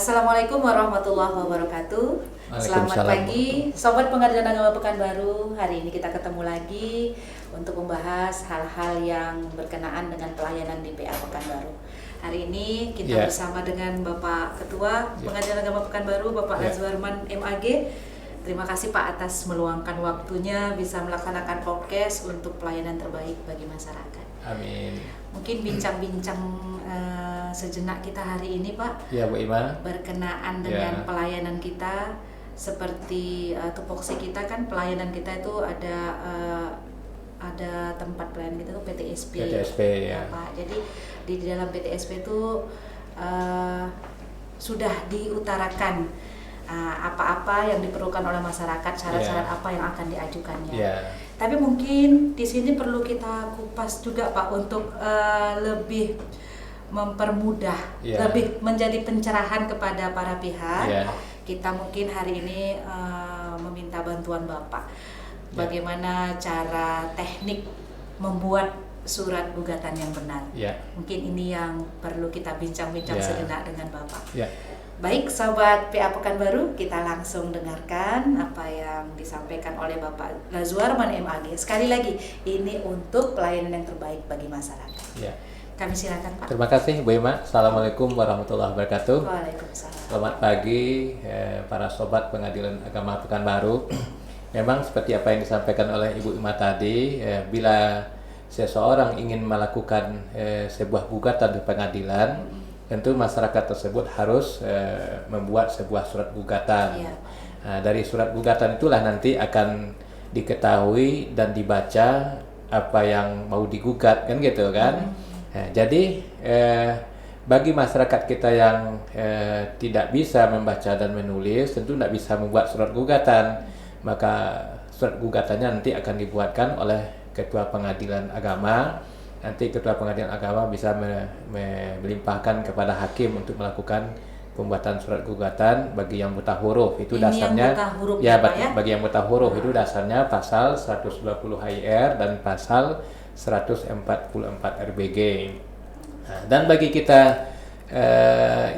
Assalamualaikum warahmatullahi wabarakatuh. Selamat pagi, Sobat Pengadilan Agama Pekanbaru. Hari ini kita ketemu lagi untuk membahas hal-hal yang berkenaan dengan pelayanan di PA Pekanbaru. Hari ini kita bersama dengan Bapak Ketua Pengadilan Agama Pekanbaru, Bapak Lazwarman MAG. Terima kasih Pak atas meluangkan waktunya bisa melaksanakan podcast untuk pelayanan terbaik bagi masyarakat. Amin. Mungkin bincang-bincang sejenak kita hari ini Pak. Ya Bu Ima. Berkenaan dengan pelayanan kita, seperti tupoksi kita kan pelayanan kita itu ada tempat pelayanan kita itu PTSP. PTSP ya. Pak. Jadi di dalam PTSP itu sudah diutarakan apa-apa yang diperlukan oleh masyarakat, syarat-syarat apa yang akan diajukannya. Tapi mungkin di sini perlu kita kupas juga Pak untuk lebih mempermudah, lebih menjadi pencerahan kepada para pihak. Kita mungkin hari ini meminta bantuan Bapak. Bagaimana cara teknik membuat surat gugatan yang benar. Mungkin ini yang perlu kita bincang-bincang sejenak dengan Bapak. Baik, Sobat PA Pekanbaru, kita langsung dengarkan apa yang disampaikan oleh Bapak Lazwarman MAG. Sekali lagi, ini untuk pelayanan yang terbaik bagi masyarakat. Kami silakan Pak. Terima kasih Bu Ima. Assalamualaikum warahmatullahi wabarakatuh. Waalaikumsalam. Selamat pagi para Sobat Pengadilan Agama Pekanbaru. Memang seperti apa yang disampaikan oleh Ibu Ima tadi, bila seseorang ingin melakukan sebuah gugatan di pengadilan, tentu masyarakat tersebut harus membuat sebuah surat gugatan. Nah, dari surat gugatan itulah nanti akan diketahui dan dibaca apa yang mau digugat, kan gitu kan. Nah, jadi bagi masyarakat kita yang tidak bisa membaca dan menulis, tentu tidak bisa membuat surat gugatan, maka surat gugatannya nanti akan dibuatkan oleh Ketua Pengadilan Agama. Nanti Ketua Pengadilan Agama bisa melimpahkan kepada hakim untuk melakukan pembuatan surat gugatan bagi yang buta huruf. Itu ini dasarnya bagi yang buta huruf itu dasarnya pasal 120 HIR dan pasal 144 RBG. Nah, dan bagi kita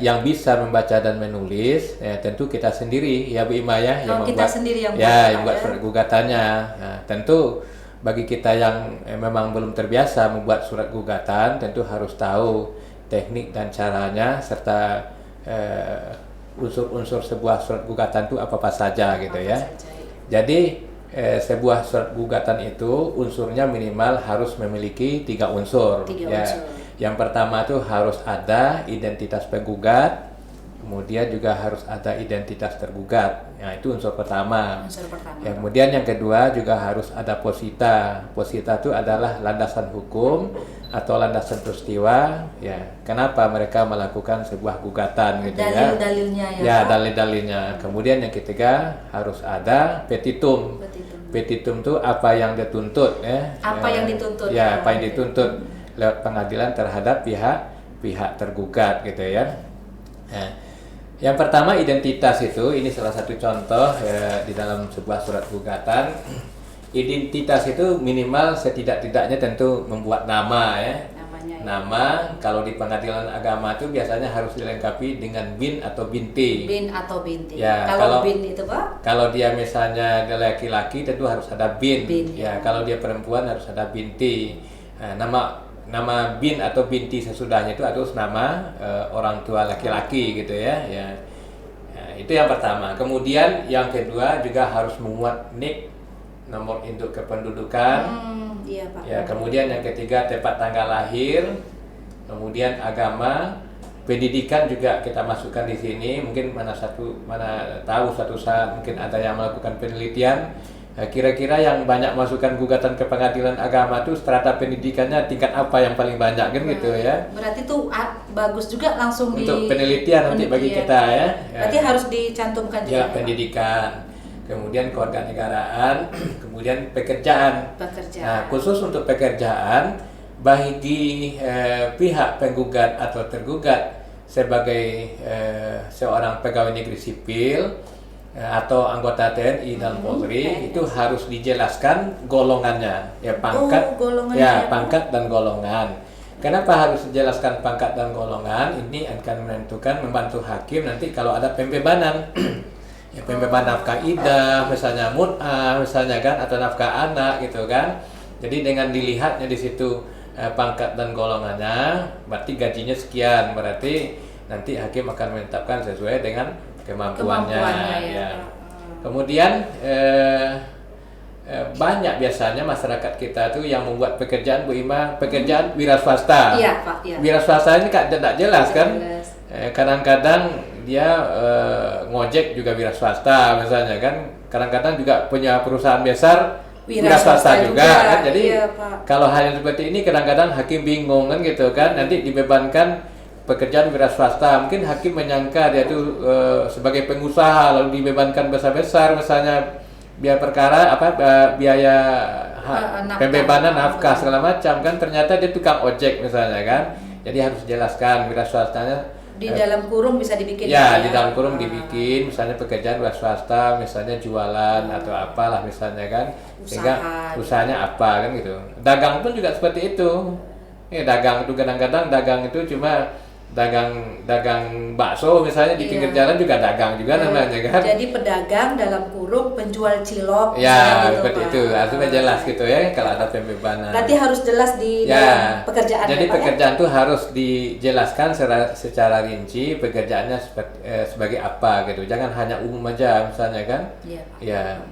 yang bisa membaca dan menulis, tentu kita sendiri ya Bu Ima ya yang membuat surat gugatannya. Nah, tentu bagi kita yang memang belum terbiasa membuat surat gugatan, tentu harus tahu teknik dan caranya serta unsur-unsur sebuah surat gugatan itu apa saja gitu ya. Jadi sebuah surat gugatan itu unsurnya minimal harus memiliki 3 unsur. Yang pertama itu harus ada identitas penggugat, kemudian juga harus ada identitas tergugat. Nah, itu unsur pertama. Kemudian yang kedua juga harus ada posita. Posita itu adalah landasan hukum atau landasan peristiwa. Kenapa mereka melakukan sebuah gugatan gitu dalil-dalilnya dalil-dalilnya. Kemudian yang ketiga harus ada petitum. Petitum itu apa yang dituntut Apa yang dituntut? Apa yang dituntut lewat pengadilan terhadap pihak tergugat gitu ya. Nah, yang pertama identitas itu, ini salah satu contoh di dalam sebuah surat gugatan. Identitas itu minimal setidak-tidaknya tentu membuat nama Nama kalau di pengadilan agama itu biasanya harus dilengkapi dengan bin atau binti. Bin atau binti. Kalau bin itu Pak? Kalau dia misalnya laki-laki tentu harus ada bin. Kalau dia perempuan harus ada binti. Nah, nama bin atau binti sesudahnya itu harus nama orang tua laki-laki gitu ya. Nah, itu yang pertama. Kemudian yang kedua juga harus memuat NIK, nomor induk kependudukan. Pak. Kemudian yang ketiga tempat tanggal lahir, kemudian agama, pendidikan juga kita masukkan di sini. Mungkin mana tahu suatu saat mungkin ada yang melakukan penelitian. Kira-kira yang banyak masukkan gugatan ke pengadilan agama itu strata pendidikannya tingkat apa yang paling banyak kan gitu ya. Berarti itu bagus juga langsung untuk penelitian nanti bagi kita ya. Berarti harus dicantumkan juga. Pendidikan, kemudian kewarganegaraan, kemudian pekerjaan. Nah, khusus untuk pekerjaan bagi pihak penggugat atau tergugat sebagai seorang pegawai negeri sipil atau anggota TNI dan Polri itu harus dijelaskan golongannya pangkat pangkat dan golongan. Kenapa harus dijelaskan pangkat dan golongan? Ini akan menentukan, membantu hakim nanti kalau ada pembebanan. Ya, pembebanan nafkah idah, misalnya mut'ah, misalnya kan, atau nafkah anak gitu kan. Jadi dengan dilihatnya di situ pangkat dan golongannya, berarti gajinya sekian, berarti nanti hakim akan menetapkan sesuai dengan kemampuannya. Ya. Kemudian banyak biasanya masyarakat kita tuh yang membuat pekerjaan Bu Ima, pekerjaan wira swasta. Iya, Pak. Iya. Wira swasta ini tidak jelas kan? Kadang-kadang dia ngojek juga wira swasta misalnya kan. Kadang-kadang juga punya perusahaan besar wira swasta juga kan. Jadi iya, kalau hal yang seperti ini kadang-kadang hakim bingung kan gitu kan. Nanti dibebankan pekerjaan wira swasta. Mungkin hakim menyangka dia tuh sebagai pengusaha lalu dibebankan besar-besar misalnya biaya perkara biaya pembebanan nafkah segala macam kan, ternyata dia tukang ojek misalnya kan. Jadi harus dijelaskan wira swastanya di dalam kurung bisa dibikin ya, di dalam kurung dibikin misalnya pekerjaan wira swasta, misalnya jualan atau apalah misalnya kan, sehingga usahanya apa kan gitu. Dagang pun juga seperti itu ya, dagang itu kadang-kadang dagang itu cuma dagang bakso misalnya di pinggir jalan juga dagang juga namanya kan. Jadi pedagang dalam kurung penjual cilok ya gitu, seperti itu harusnya jelas gitu ya kalau ada pembebanan. Berarti harus jelas di dalam pekerjaan. Jadi pekerjaan itu harus dijelaskan secara rinci pekerjaannya sebagai apa gitu. Jangan hanya umum aja misalnya kan. Ya.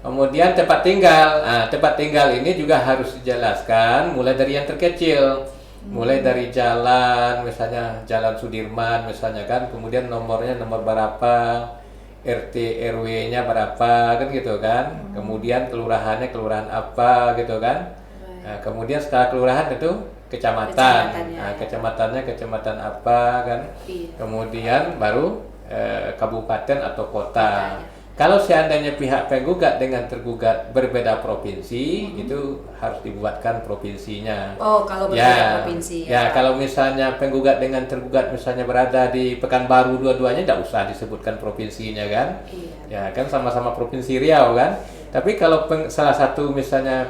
Kemudian tempat tinggal. Nah, tempat tinggal ini juga harus dijelaskan mulai dari yang terkecil. Mulai dari jalan, misalnya Jalan Sudirman misalnya kan, kemudian nomornya nomor berapa, RT RW-nya berapa kan gitu kan. Kemudian kelurahannya kelurahan apa gitu kan. Nah, kemudian setelah kelurahan itu kecamatan. Nah, kecamatannya kecamatan apa kan. Kemudian baru kabupaten atau kota. Kalau seandainya pihak penggugat dengan tergugat berbeda provinsi, itu harus dibuatkan provinsinya. Oh, kalau berbeda provinsi. Ya, kalau misalnya penggugat dengan tergugat misalnya berada di Pekanbaru dua-duanya, tidak usah disebutkan provinsinya kan. Ya, kan sama-sama provinsi Riau kan. Tapi kalau salah satu misalnya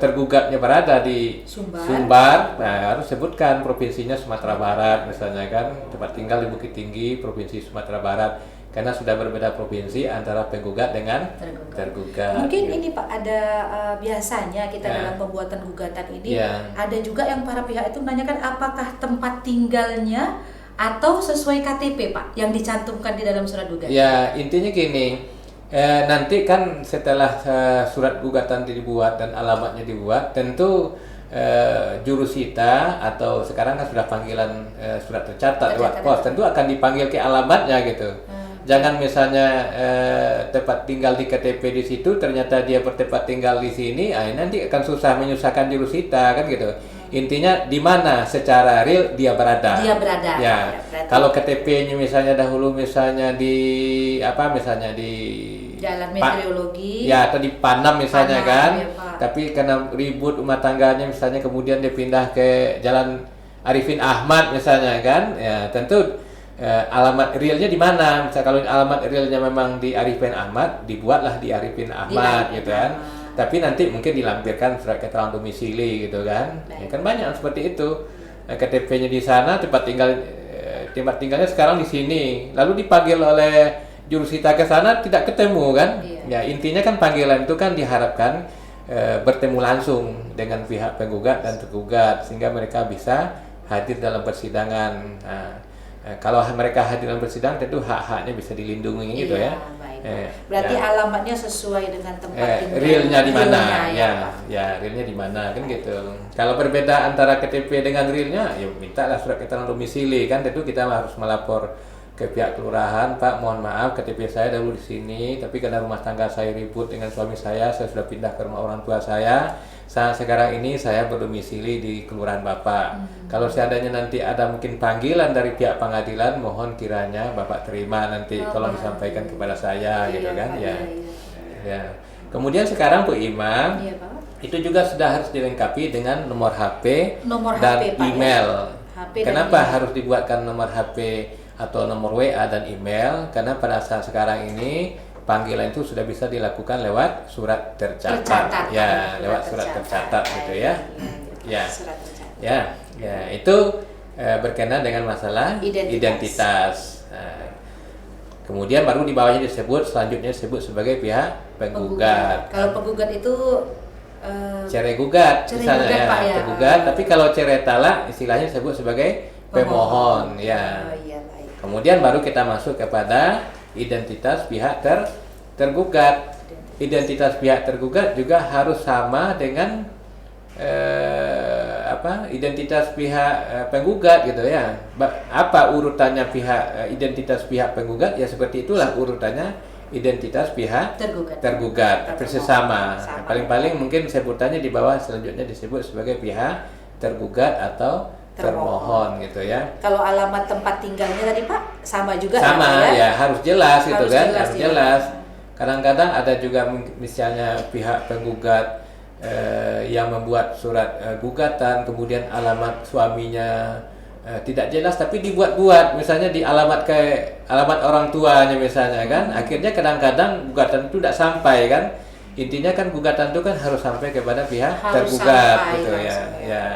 tergugatnya berada di Sumbar, nah harus sebutkan provinsinya Sumatera Barat misalnya kan. Tempat tinggal di Bukit Tinggi, provinsi Sumatera Barat. Karena sudah berbeda provinsi antara penggugat dengan tergugat. Mungkin ini Pak, ada biasanya kita dalam pembuatan gugatan ini ada juga yang para pihak itu menanyakan apakah tempat tinggalnya atau sesuai KTP Pak yang dicantumkan di dalam surat gugatan. Ya, intinya gini, nanti kan setelah surat gugatan dibuat dan alamatnya dibuat, tentu jurusita atau sekarang kan sudah panggilan surat tercatat lewat pos, tentu akan dipanggil ke alamatnya gitu. Jangan misalnya tempat tinggal di KTP di situ ternyata dia bertempat tinggal di sini, nanti akan susah menyusahkan jurusita kan gitu. Intinya di mana secara real dia berada. Ya. Kalau KTP-nya misalnya dahulu misalnya di misalnya di Jalan Meteorologi. Ya, atau di Panam misalnya kan. Ya, tapi karena ribut rumah tangganya misalnya kemudian dia pindah ke Jalan Arifin Ahmad misalnya kan. Ya, tentu alamat realnya di mana? Misalnya kalau alamat realnya memang di Arifin Ahmad, dibuatlah di Arifin Ahmad gitu kan. Tapi nanti mungkin dilampirkan surat keterangan domisili gitu kan. Ya, kan banyak seperti itu. KTP-nya di sana, tempat tinggalnya sekarang di sini. Lalu dipanggil oleh jurusita ke sana tidak ketemu kan. Ya, intinya kan panggilan itu kan diharapkan bertemu langsung dengan pihak penggugat dan tergugat sehingga mereka bisa hadir dalam persidangan. Kalau mereka hadir dalam persidangan tentu hak-haknya bisa dilindungi gitu ya. Berarti alamatnya sesuai dengan tempat tinggal. Realnya di mana? Realnya di mana kan gitu. Kalau berbeda antara KTP dengan realnya, ya mintalah surat keterangan domisili kan. Tentu kita harus melapor ke pihak kelurahan, Pak, mohon maaf KTP saya dahulu di sini, tapi karena rumah tangga saya ribut dengan suami saya sudah pindah ke rumah orang tua saya. Sekarang ini saya berdomisili di kelurahan Bapak. Kalau seandainya nanti ada mungkin panggilan dari pihak pengadilan, mohon kiranya Bapak terima nanti tolong disampaikan kepada saya gitu kan. Ya. Kemudian sekarang Bu Ima, itu juga sudah harus dilengkapi dengan nomor HP dan email. Kenapa harus dibuatkan nomor HP atau nomor WA dan email? Karena pada saat sekarang ini panggilan itu sudah bisa dilakukan lewat surat tercatat. Ya, lewat surat tercatat gitu ya. Ya. Ya, ya itu berkenaan dengan masalah identitas. Nah, kemudian baru di bawahnya selanjutnya disebut sebagai pihak penggugat. Kalau penggugat itu cerai gugat misalnya ya, Pak, ya. Penggugat. Tapi kalau cerai talak istilahnya disebut sebagai pemohon ya. Iya, baik. Kemudian baru kita masuk kepada identitas pihak tergugat. Identitas pihak tergugat juga harus sama dengan identitas pihak penggugat gitu ya. Apa urutannya identitas pihak penggugat ya, seperti itulah urutannya identitas pihak tergugat persis sama. Paling-paling mungkin sebutannya di bawah selanjutnya disebut sebagai pihak tergugat atau termohon gitu ya. Kalau alamat tempat tinggalnya tadi Pak sama juga sama ya, harus jelas gitu kan, harus ya. jelas. Kadang-kadang ada juga misalnya pihak penggugat yang membuat surat gugatan, kemudian alamat suaminya tidak jelas tapi dibuat-buat, misalnya di alamat orang tuanya misalnya kan. Akhirnya kadang-kadang gugatan itu tidak sampai kan. Intinya kan gugatan itu kan harus sampai kepada pihak tergugat gitu ya. Ya.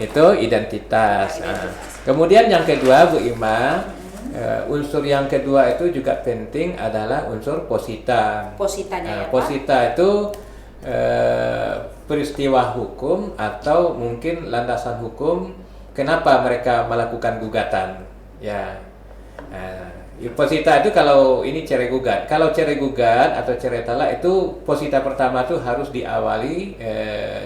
Itu identitas. Nah, kemudian yang kedua Bu Ima, unsur yang kedua itu juga penting adalah unsur posita. Positanya ya, posita itu peristiwa hukum atau mungkin landasan hukum kenapa mereka melakukan gugatan ya. Posita itu kalau ini cerai gugat. Kalau cerai gugat atau cerai talak itu posita pertama itu harus diawali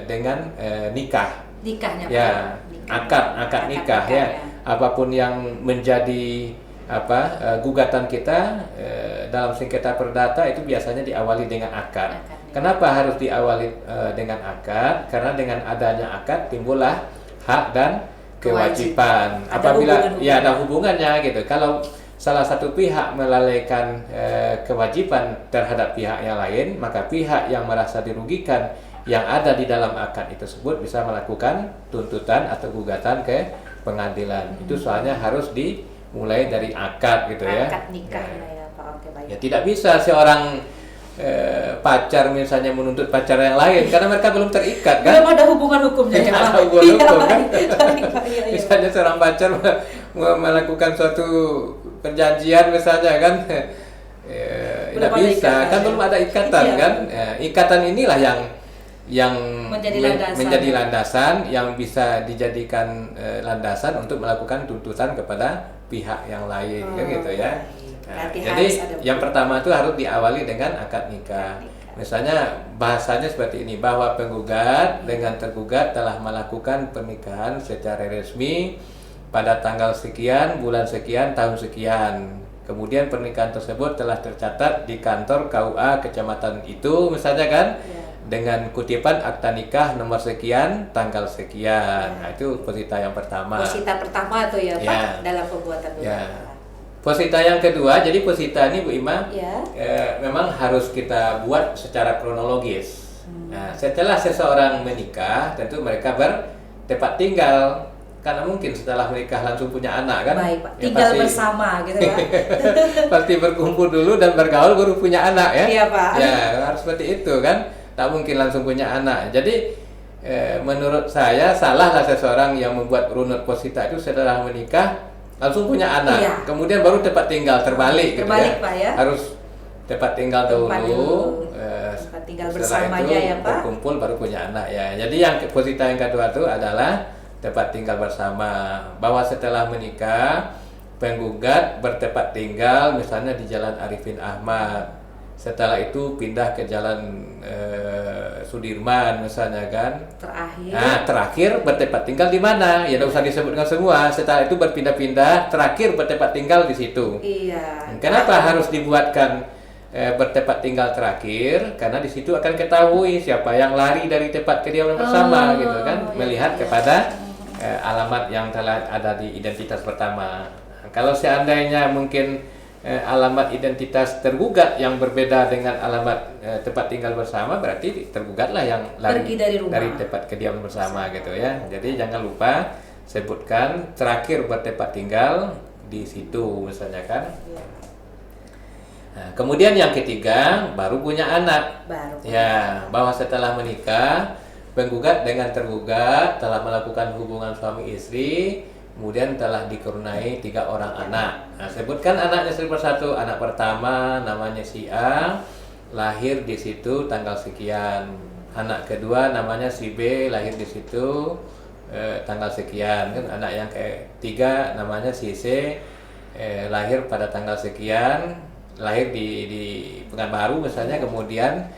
dengan nikahnya ya, akad nikah ya. Apapun yang menjadi gugatan kita dalam sengketa perdata itu biasanya diawali dengan akad. Kenapa harus diawali dengan akad? Karena dengan adanya akad timbullah hak dan kewajiban. Apabila ya ada hubungannya gitu. Kalau salah satu pihak melalaikan kewajiban terhadap pihak yang lain, maka pihak yang merasa dirugikan yang ada di dalam akad tersebut bisa melakukan tuntutan atau gugatan ke pengadilan. Itu soalnya harus dimulai dari akad gitu ya. Akad nikah ya Pak. Oke, baik. Ya tidak bisa seorang pacar misalnya menuntut pacar yang lain karena mereka belum terikat kan. Belum ada hubungan hukumnya ya Pak. Ada hubungan hukum kan. Misalnya seorang pacar melakukan suatu perjanjian misalnya kan, tidak bisa kan, belum ada ikatan kan. Ikatan inilah yang menjadi landasan yang bisa dijadikan landasan untuk melakukan tuntutan kepada pihak yang lain kan gitu ya. Nah, jadi yang pertama itu harus diawali dengan akad nikah. Misalnya bahasanya seperti ini, bahwa penggugat dengan tergugat telah melakukan pernikahan secara resmi pada tanggal sekian, bulan sekian, tahun sekian. Kemudian pernikahan tersebut telah tercatat di kantor KUA kecamatan itu misalnya kan, dengan kutipan akta nikah nomor sekian, tanggal sekian. Nah, itu posita yang pertama. Posita pertama tuh ya Pak dalam pembuatan gugatan. Posita yang kedua, jadi posita ini Bu Ima memang harus kita buat secara kronologis. Nah, setelah seseorang menikah, tentu mereka bertempat tinggal. Karena mungkin setelah menikah langsung punya anak kan. Baik Pak, tinggal bersama gitu ya. Pasti berkumpul dulu dan bergaul baru punya anak ya. Iya Pak. Ya harus seperti itu kan. Tak mungkin langsung punya anak. Jadi menurut saya salahlah seseorang yang membuat runut posita itu setelah menikah langsung punya anak, kemudian baru tempat tinggal terbalik gitu ya. Pak ya. Harus tempat tinggal dulu, tempat tinggal bersamanya ya Pak. Berkumpul baru punya anak ya. Jadi yang posita yang kedua itu adalah tempat tinggal bersama. Bahwa setelah menikah penggugat bertempat tinggal misalnya di Jalan Arifin Ahmad. Setelah itu pindah ke Jalan Sudirman misalnya kan. Terakhir bertempat tinggal di mana? Ya tidak usah disebutkan semua. Setelah itu berpindah-pindah, terakhir bertempat tinggal di situ. Iya. Kenapa harus dibuatkan bertempat tinggal terakhir? Karena di situ akan ketahui siapa yang lari dari tempat kediaman bersama gitu kan. Melihat kepada alamat yang telah ada di identitas pertama. Kalau seandainya mungkin alamat identitas tergugat yang berbeda dengan alamat tempat tinggal bersama, berarti tergugatlah yang lari dari tempat kediaman bersama gitu ya. Jadi jangan lupa sebutkan terakhir bertempat tinggal di situ misalnya kan. Nah, kemudian yang ketiga baru punya anak. Ya, bahwa setelah menikah penggugat dengan tergugat telah melakukan hubungan suami istri, kemudian telah dikaruniai 3 orang anak. Nah, sebutkan anaknya satu persatu. Anak pertama namanya si A, lahir di situ tanggal sekian. Anak kedua namanya si B, lahir di situ tanggal sekian. Kan anak yang ketiga namanya si C, lahir pada tanggal sekian, lahir di Pekanbaru misalnya, kemudian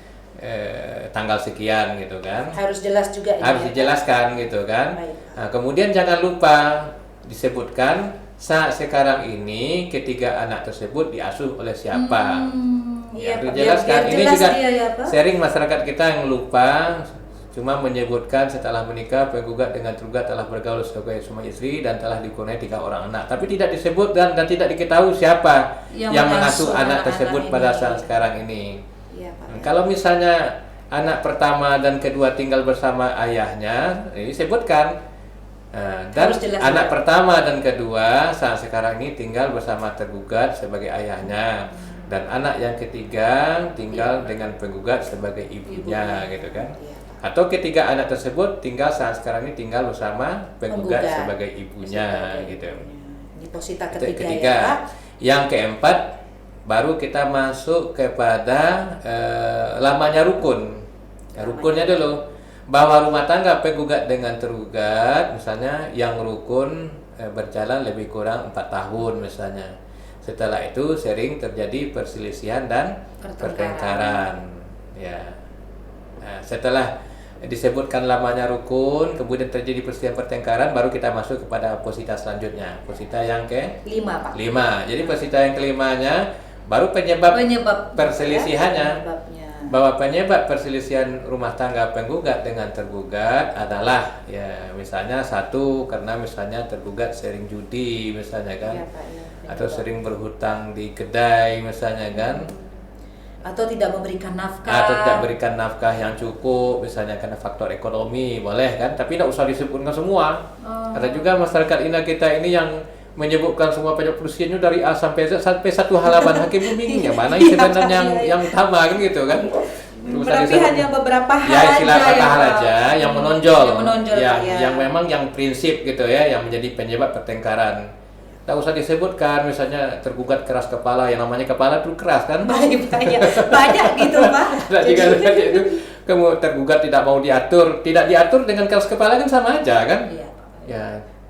tanggal sekian gitu kan. Harus jelas juga ini. Harus dijelaskan gitu kan. Nah, kemudian jangan lupa disebutkan saat sekarang ini ketiga anak tersebut diasuh oleh siapa. Iya, Pak. Dijelaskan. Biar Ini jelas juga dia, ya, Pak. sering masyarakat kita yang lupa, cuma menyebutkan setelah menikah penggugat dengan tergugat telah bergaul sebagai suami istri dan telah dikaruniai 3 orang anak, tapi tidak disebut dan tidak diketahui siapa yang mengasuh anak tersebut pada saat sekarang ini. Ya, Pak. Kalau misalnya anak pertama dan kedua tinggal bersama ayahnya, ini sebutkan. Dan anak pertama dan kedua saat sekarang ini tinggal bersama tergugat sebagai ayahnya, dan anak yang ketiga tinggal dengan penggugat sebagai ibunya, gitu kan. Atau ketiga anak tersebut tinggal saat sekarang ini tinggal bersama penggugat sebagai ibunya, gitu. Ini posita ketiga. Ya, Pak. Yang keempat, baru kita masuk kepada lamanya rukun. Rukunnya dulu, bahwa rumah tangga penggugat dengan tergugat misalnya yang rukun berjalan lebih kurang 4 tahun misalnya. Setelah itu sering terjadi perselisihan dan pertengkaran. Ya. Nah, setelah disebutkan lamanya rukun, kemudian terjadi perselisihan pertengkaran, baru kita masuk kepada posita selanjutnya. Posita yang ke-5, Pak. 5. Jadi posita yang kelimanya baru penyebab perselisihannya. Bahwa penyebab perselisihan rumah tangga penggugat dengan tergugat adalah ya misalnya satu, karena misalnya tergugat sering judi misalnya kan, ya, Pak, ya, atau sering berhutang di kedai misalnya kan, atau tidak memberikan nafkah yang cukup misalnya karena faktor ekonomi, boleh kan, tapi tidak usah disebutkan semua. Ada juga masyarakat kita ini yang menyebutkan semua penyebab perselisihannya dari A sampai Z sampai satu halaman. Hakim bingung yang mana sebenarnya yang utama kan gitu kan. Berarti hanya beberapa hal ya, istilah hal aja yang menonjol, yang ya. memang yang prinsip gitu ya, yang menjadi penyebab pertengkaran. Tak usah disebutkan misalnya tergugat keras kepala, yang namanya kepala itu keras kan. Banyak gitu, Pak. Itu kemudian tergugat tidak mau diatur dengan keras kepala kan sama aja kan. Iya, ya.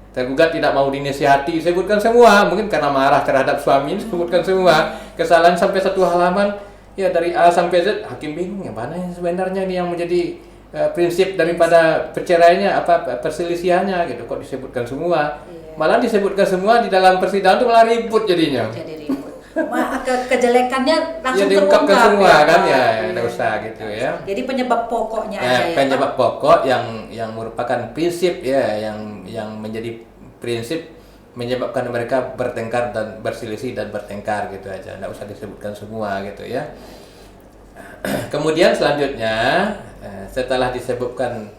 Tergugat tidak mau dinasihati, sebutkan semua. Mungkin karena marah terhadap suami, sebutkan semua kesalahan sampai 1 halaman. Ya dari A sampai Z, hakim bingung yang mana yang sebenarnya ini yang menjadi prinsip daripada perceraiannya, apa perselisihannya gitu. Kok disebutkan semua? Malah disebutkan semua di dalam persidangan itu malah ribut jadinya. Jadi ribut. Kejelekannya langsung diungkapkan semua kan, ya tidak usah gitu ya. Jadi penyebab pokoknya aja ya. Penyebab pokok yang merupakan prinsip ya, yang menjadi prinsip menyebabkan mereka bertengkar dan berselisih dan bertengkar gitu aja. Tidak usah disebutkan semua gitu ya. Kemudian selanjutnya setelah disebutkan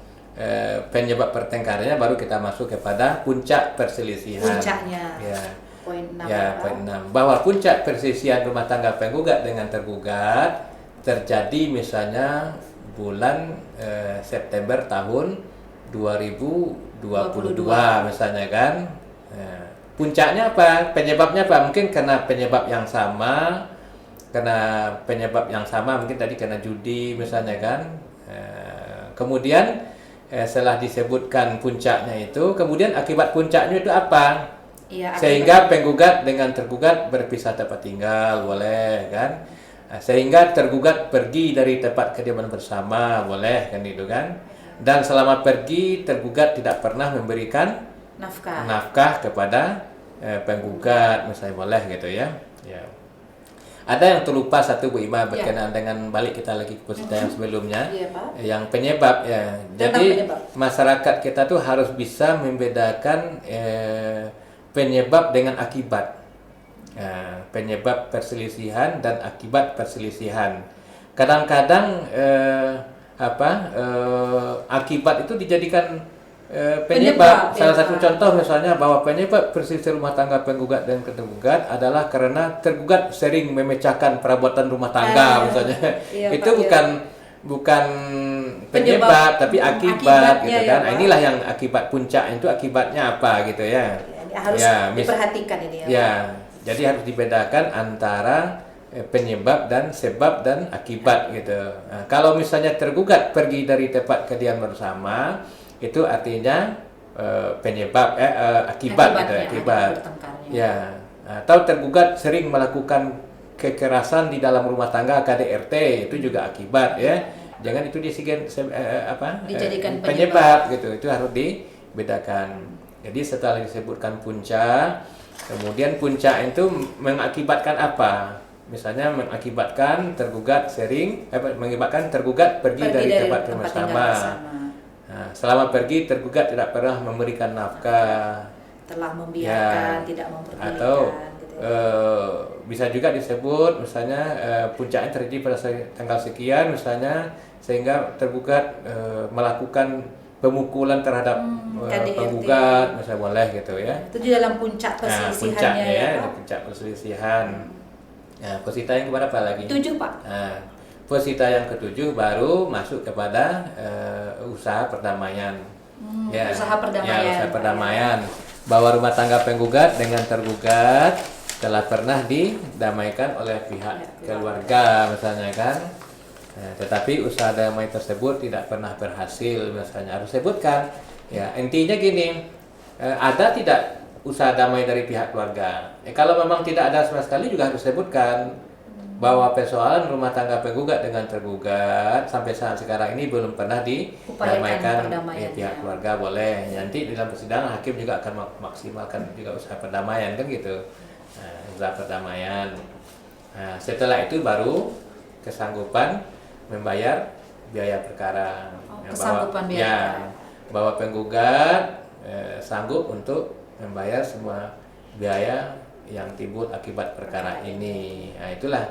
penyebab pertengkarannya, baru kita masuk kepada puncak perselisihan. Puncaknya. Ya. Poin 6. Ya, poin 6. Bahwa puncak perselisihan rumah tangga penggugat dengan tergugat terjadi misalnya bulan September tahun 2022 misalnya kan. Puncaknya apa? Penyebabnya apa? Mungkin karena penyebab yang sama. Mungkin tadi karena judi misalnya kan. Kemudian setelah disebutkan puncaknya itu, kemudian akibat puncaknya itu apa? Ya, sehingga penggugat dengan tergugat berpisah tempat tinggal, boleh kan? Sehingga tergugat pergi dari tempat kediaman bersama, boleh kan itu kan? Dan selama pergi tergugat tidak pernah memberikan nafkah kepada penggugat, misalnya, boleh gitu ya. Ya. Ada yang terlupa satu, Bu Ima, berkenaan dengan balik kita lagi ke posisi yang sebelumnya, yang penyebab ya. Jadi masyarakat kita tuh harus bisa membedakan penyebab dengan akibat. Penyebab perselisihan dan akibat perselisihan. Kadang-kadang akibat itu dijadikan penyebab. Salah satu contoh misalnya bahwa penyebab perselisihan rumah tangga penggugat dan tergugat adalah karena tergugat sering memecahkan perabotan rumah tangga misalnya. Itu bukan penyebab tapi akibat gitu kan. Ya, inilah yang akibat puncak itu akibatnya apa gitu ya. Harus diperhatikan ini ya. Ya, jadi harus dibedakan antara penyebab dan sebab dan akibat gitu. Nah, kalau misalnya tergugat pergi dari tempat kediaman bersama, itu artinya penyebab akibat gitu, akibat. Ya, atau tergugat sering melakukan kekerasan di dalam rumah tangga KDRT, itu juga akibat ya. Jangan itu dijadikan penyebab gitu. Itu harus dibedakan. Jadi setelah disebutkan puncak, kemudian puncak itu mengakibatkan apa? Misalnya mengakibatkan tergugat mengakibatkan tergugat pergi dari tempat bersama. Nah, selama pergi tergugat tidak pernah memberikan nafkah, telah membiarkan, tidak memperdulikan. Atau bisa juga disebut misalnya puncaknya terjadi pada tanggal sekian misalnya, sehingga tergugat melakukan pemukulan terhadap penggugat, misalnya boleh gitu ya. Itu di dalam puncak perselisihannya. Puncaknya ya, puncak perselisihan. Nah, posita yang kepada apa lagi? 7 Pak. Nah, posita yang ke-7 baru masuk kepada usaha perdamaian. Usaha perdamaian. Ya, usaha perdamaian. Bahwa rumah tangga penggugat dengan tergugat telah pernah didamaikan oleh pihak keluarga misalnya kan. Nah, tetapi usaha damai tersebut tidak pernah berhasil misalnya, harus sebutkan ya. Intinya gini, ada tidak usaha damai dari pihak keluarga? Kalau memang tidak ada sama sekali juga harus sebutkan bahwa persoalan rumah tangga penggugat dengan tergugat sampai saat sekarang ini belum pernah didamaikan pihak keluarga, boleh. Nanti di dalam persidangan hakim juga akan maksimalkan juga usaha perdamaian kan gitu. Nah, usaha perdamaian. Nah, setelah itu baru kesanggupan membayar biaya perkara. Kesanggupan biaya. Bahwa penggugat sanggup untuk membayar semua biaya yang timbul akibat perkara ini. Nah, itulah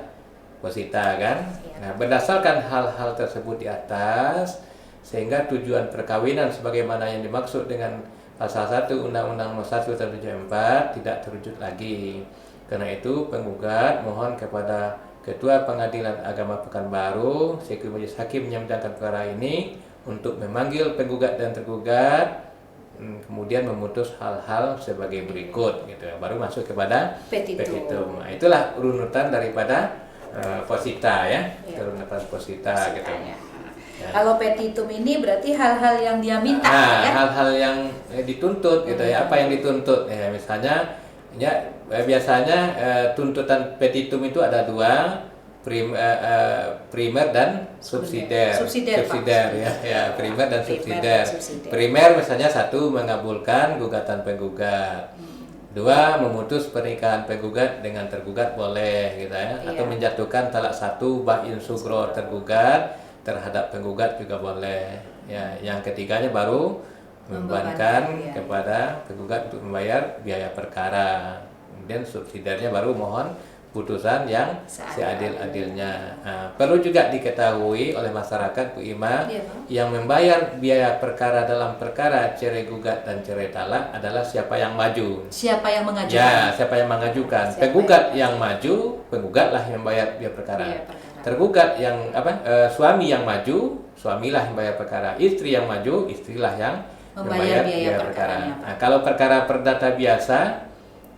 posita kan. Nah, berdasarkan hal-hal tersebut di atas, sehingga tujuan perkawinan sebagaimana yang dimaksud dengan pasal 1 Undang-Undang Nomor 1 Tahun 74 tidak terwujud lagi. Karena itu penggugat mohon kepada Ketua Pengadilan Agama Pekanbaru, Sekretaris Majelis Hakim yang menyidangkan perkara ini untuk memanggil penggugat dan tergugat, kemudian memutus hal-hal sebagai berikut gitu. Baru masuk kepada petitum. Nah, itulah runutan daripada posita ya. Runutan posita gitu. Ya. Kalau petitum ini berarti hal-hal yang dia minta ya. Hal-hal yang dituntut gitu ya. Apa yang dituntut ya, misalnya ya biasanya tuntutan petitum itu ada dua, primer dan subsidiar ya, primer dan subsidiar. Primer misalnya 1 mengabulkan gugatan penggugat, 2 memutus pernikahan penggugat dengan tergugat boleh gitu ya, atau menjatuhkan talak 1 bain sugro tergugat terhadap penggugat juga boleh ya. Yang ketiganya baru membebankan kepada penggugat untuk membayar biaya perkara. Kemudian subsidiarnya baru mohon putusan yang seadil-adilnya. Nah, perlu juga diketahui oleh masyarakat Bu Ima, yang membayar biaya perkara dalam perkara cerai gugat dan cerai talak adalah siapa yang maju. Siapa yang mengajukan? Ya, siapa yang mengajukan. Penggugat yang maju, penggugatlah yang bayar biaya perkara. Tergugat yang suami yang maju, suamilah yang bayar perkara. Istri yang maju, istrilah yang membayar biaya perkara. Nah, kalau perkara perdata biasa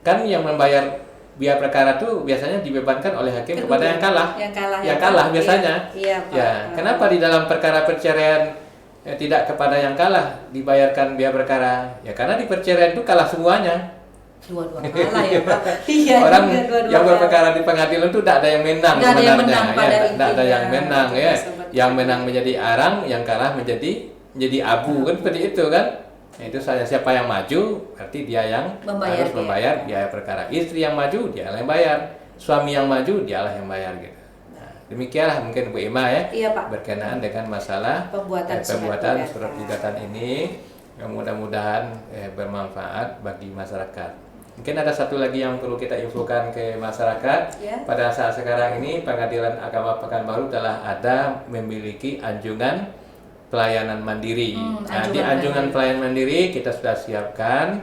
kan yang membayar biaya perkara itu biasanya dibebankan oleh hakim kepada yang kalah. Yang kalah biasanya. Ya, kenapa di dalam perkara perceraian tidak kepada yang kalah dibayarkan biaya perkara? Ya karena di perceraian itu kalah semuanya. Dua-dua kalah ya Pak. Orang yang berperkara di pengadilan itu tidak ada yang menang sebenarnya. Tidak ada yang menang ya. Yang menang menjadi arang, yang kalah menjadi abu kan, seperti itu kan. Nah, itu saja, siapa yang maju berarti dia yang harus membayar biaya perkara. Istri yang maju dialah yang bayar, suami yang maju dialah yang bayar gitu. Nah, demikianlah mungkin Bu Ima ya, berkenaan dengan masalah pembuatan surat gugatan ini. Mudah-mudahan bermanfaat bagi masyarakat. Mungkin ada satu lagi yang perlu kita infokan ke masyarakat. Pada saat sekarang ini Pengadilan Agama Pekanbaru telah ada memiliki anjungan pelayanan mandiri. Di anjungan pelayanan mandiri kita sudah siapkan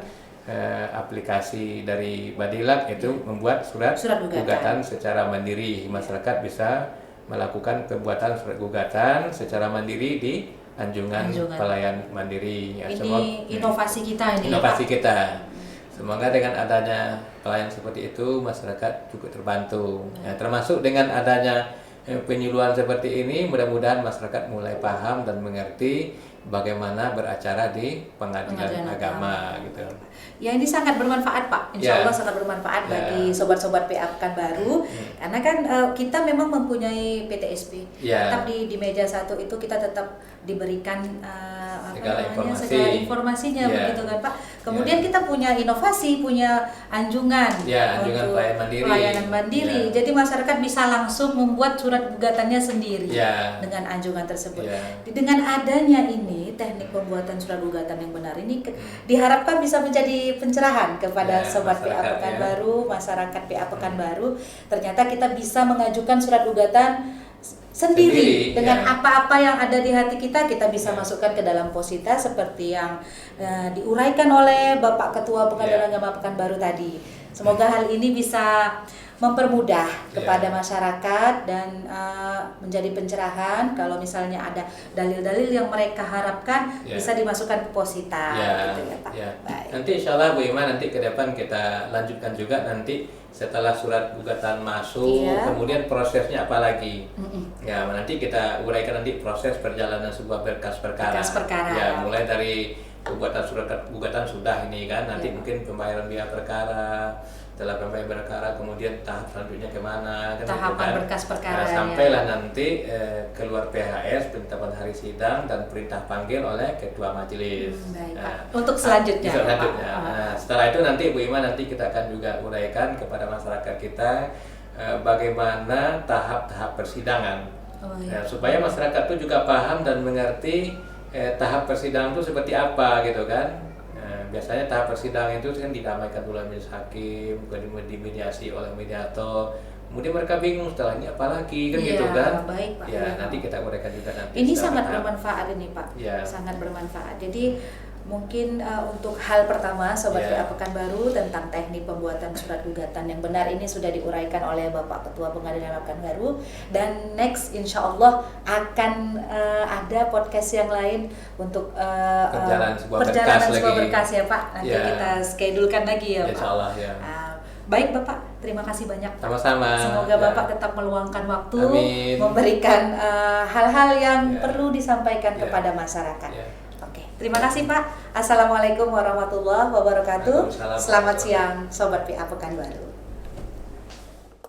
aplikasi dari Badilat, itu membuat surat gugatan secara mandiri. Masyarakat bisa melakukan pembuatan surat gugatan secara mandiri di anjungan pelayan mandiri. Ya, ini inovasi kita ini. Inovasi kita. Semoga dengan adanya pelayan seperti itu masyarakat juga terbantu. Ya, termasuk dengan adanya penyuluhan seperti ini, mudah-mudahan masyarakat mulai paham dan mengerti bagaimana beracara di pengadilan agama gitu. Ya, ini sangat bermanfaat Pak, insya Allah sangat bermanfaat bagi sobat-sobat PA Pekanbaru, karena kan kita memang mempunyai PTSP, tetap di meja satu itu kita tetap diberikan segala informasinya begitu kan Pak. Kemudian kita punya inovasi, punya anjungan untuk pelayanan mandiri. Jadi masyarakat bisa langsung membuat surat gugatannya sendiri dengan anjungan tersebut. Dengan adanya ini teknik pembuatan surat gugatan yang benar ini diharapkan bisa menjadi pencerahan kepada sobat PA Pekanbaru, masyarakat PA Pekanbaru. Ternyata kita bisa mengajukan surat gugatan sendiri dengan apa-apa yang ada di hati kita bisa masukkan ke dalam posita seperti yang diuraikan oleh Bapak Ketua Pengadilan Agama Pekanbaru tadi. Semoga hal ini bisa mempermudah kepada masyarakat dan menjadi pencerahan kalau misalnya ada dalil-dalil yang mereka harapkan bisa dimasukkan ke posita gitu ya Pak. Baik. Nanti insya Allah Bu Ima nanti ke depan kita lanjutkan juga nanti setelah surat gugatan masuk kemudian prosesnya apa lagi. Ya nanti kita uraikan nanti proses perjalanan sebuah berkas perkara. Ya mulai dari pembuatan surat gugatan sudah ini kan nanti mungkin pembayaran biaya perkara, setelah pembayaran perkara kemudian tahap selanjutnya kemana kan, tahapan berkas perkara sampailah nanti keluar PHS penetapan hari sidang dan perintah panggil oleh ketua majelis. Untuk selanjutnya setelah itu nanti Bu Ima nanti kita akan juga uraikan kepada masyarakat kita bagaimana tahap-tahap persidangan supaya masyarakat itu juga paham dan mengerti tahap persidangan itu seperti apa gitu kan. Biasanya tahap persidangan itu kan didamaikan oleh majelis hakim, kemudian dimediasi oleh mediator, kemudian mereka bingung setelah ini apa lagi kan gitu kan. Baik Pak. Nanti kita uraikan juga nanti. Ini sangat bermanfaat ini Pak. Sangat bermanfaat. Jadi mungkin untuk hal pertama sobat PA Pekanbaru tentang teknik pembuatan surat gugatan yang benar ini sudah diuraikan oleh Bapak Ketua Pengadilan Pekanbaru, dan next insya Allah akan ada podcast yang lain untuk perjalanan sebuah berkas ya Pak. Nanti kita schedulekan lagi ya Pak. Insya Allah Baik Bapak, terima kasih banyak. Sama-sama. Semoga Bapak tetap meluangkan waktu, memberikan hal-hal yang perlu disampaikan kepada masyarakat. Terima kasih Pak. Assalamualaikum warahmatullahi wabarakatuh. Selamat siang Sobat PA Pekanbaru.